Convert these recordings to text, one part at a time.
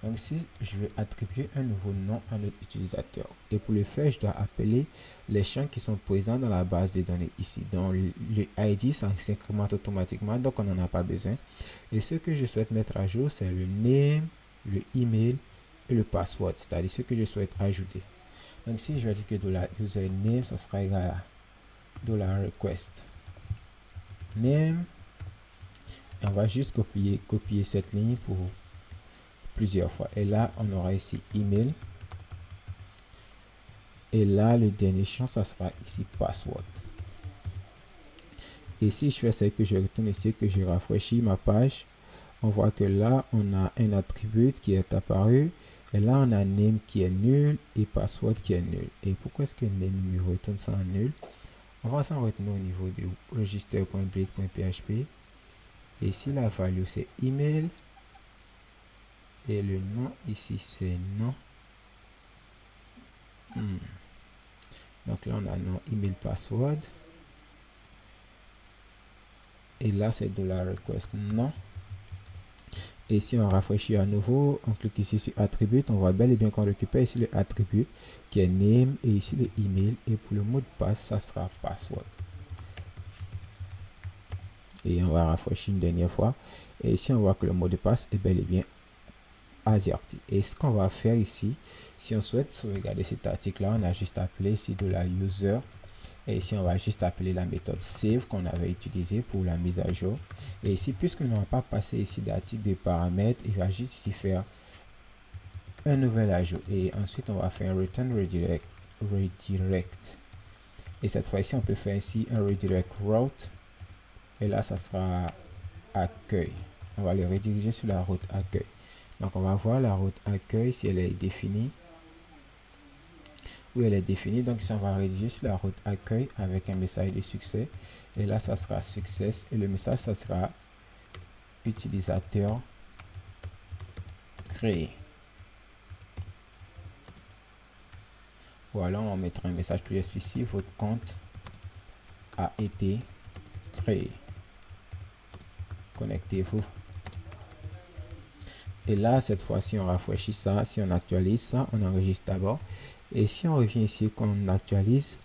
Donc ici, je vais attribuer un nouveau nom à notre utilisateur. Et pour le faire, je dois appeler les champs qui sont présents dans la base de données ici. Donc le ID, ça s'incrémente automatiquement, donc on n'en a pas besoin. Et ce que je souhaite mettre à jour, c'est le name, le email et le password, c'est-à-dire ce que je souhaite ajouter. Donc ici, je vais dire que $username, ça sera égal à $request name. Et on va juste copier cette ligne pour plusieurs fois. Et là, on aura ici email. Et là, le dernier champ, ça sera ici password. Et si je fais ça, que je retourne ici, que je rafraîchis ma page, on voit que là, on a un attribut qui est apparu. Et là, on a name qui est nul et password qui est nul. Et pourquoi est-ce que name me retourne ça en nul? On va s'en retenir au niveau du register.blade.php. Et ici, la value, c'est email. Et le nom ici, c'est nom. Donc là, on a nom, email, password. Et là, c'est $request nom. Et si on rafraîchit à nouveau, on clique ici sur attribut, on voit bel et bien qu'on récupère ici le attribut qui est name et ici le email. Et pour le mot de passe, ça sera password. Et on va rafraîchir une dernière fois. Et ici, on voit que le mot de passe est bel et bien AZERTY. Et ce qu'on va faire ici, si on souhaite sauvegarder cet article-là, on a juste appelé ici $user. Et ici, on va juste appeler la méthode save qu'on avait utilisée pour la mise à jour. Et ici, puisqu'on n'a pas passé ici d'article de paramètres, il va juste ici faire un nouvel ajout. Et ensuite, on va faire un return redirect. Et cette fois-ci, on peut faire ici un redirect route. Et là, ça sera accueil. On va le rediriger sur la route accueil. Donc, on va voir la route accueil si elle est définie. Oui, elle est définie. Donc, ici, on va rédiger sur la route accueil avec un message de succès. Et là, ça sera success. Et le message, ça sera utilisateur créé. Ou alors, on mettra un message plus ici. Votre compte a été créé. Connectez-vous. Et là, cette fois-ci, on rafraîchit ça. Si on actualise ça, on enregistre d'abord. Et si on revient ici, qu'on actualise,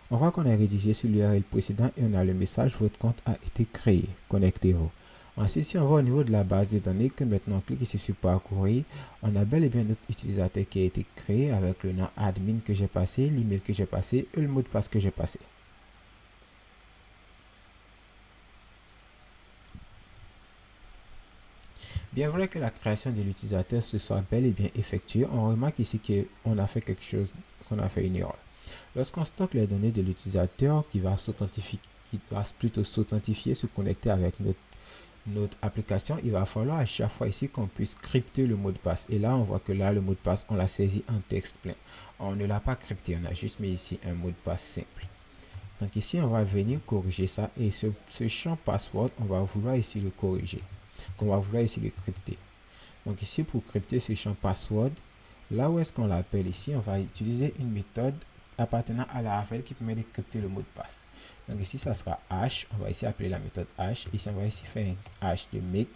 on voit qu'on a rédigé sur l'URL précédent et on a le message, votre compte a été créé. Connectez-vous. Ensuite, si on va au niveau de la base de données, que maintenant on clique ici sur parcourir, on a bel et bien notre utilisateur qui a été créé avec le nom admin que j'ai passé, l'email que j'ai passé et le mot de passe que j'ai passé. Bien vrai que la création de l'utilisateur se soit bel et bien effectuée, on remarque ici qu'on a fait quelque chose, qu'on a fait une erreur. Lorsqu'on stocke les données de l'utilisateur qui va plutôt s'authentifier, se connecter avec notre application, il va falloir à chaque fois ici qu'on puisse crypter le mot de passe. Et là, on voit que là, le mot de passe, on l'a saisi en texte plein. On ne l'a pas crypté, on a juste mis ici un mot de passe simple. Donc ici, on va venir corriger ça. Et ce champ password, on va vouloir ici le corriger. On va vouloir ici le crypter. Donc ici, pour crypter ce champ password, là où est-ce qu'on l'appelle ici, on va utiliser une méthode appartenant à la Laravel qui permet de crypter le mot de passe. Donc ici, ça sera hash. On va ici appeler la méthode hash. Ici, on va ici faire un hash de make.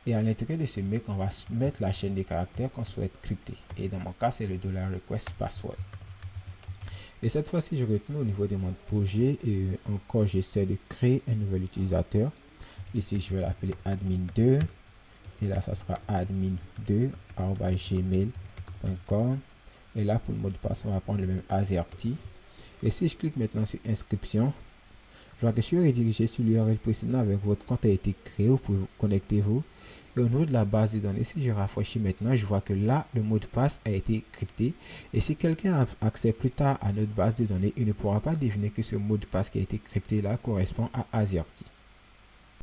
Et à l'intérieur de ce make, on va mettre la chaîne de caractères qu'on souhaite crypter. Et dans mon cas, c'est le $request password. Et cette fois-ci, je retourne au niveau de mon projet et encore, j'essaie de créer un nouvel utilisateur. Ici, je vais l'appeler admin2. Et là, ça sera admin2@gmail.com. Et là, pour le mot de passe, on va prendre le même AZERTY. Et si je clique maintenant sur inscription, je vois que je suis redirigé sur l'URL précédent avec votre compte a été créé. Vous pouvez connectez-vous. Et au niveau de la base de données, si je rafraîchis maintenant, je vois que là, le mot de passe a été crypté. Et si quelqu'un a accès plus tard à notre base de données, il ne pourra pas deviner que ce mot de passe qui a été crypté là correspond à AZERTY.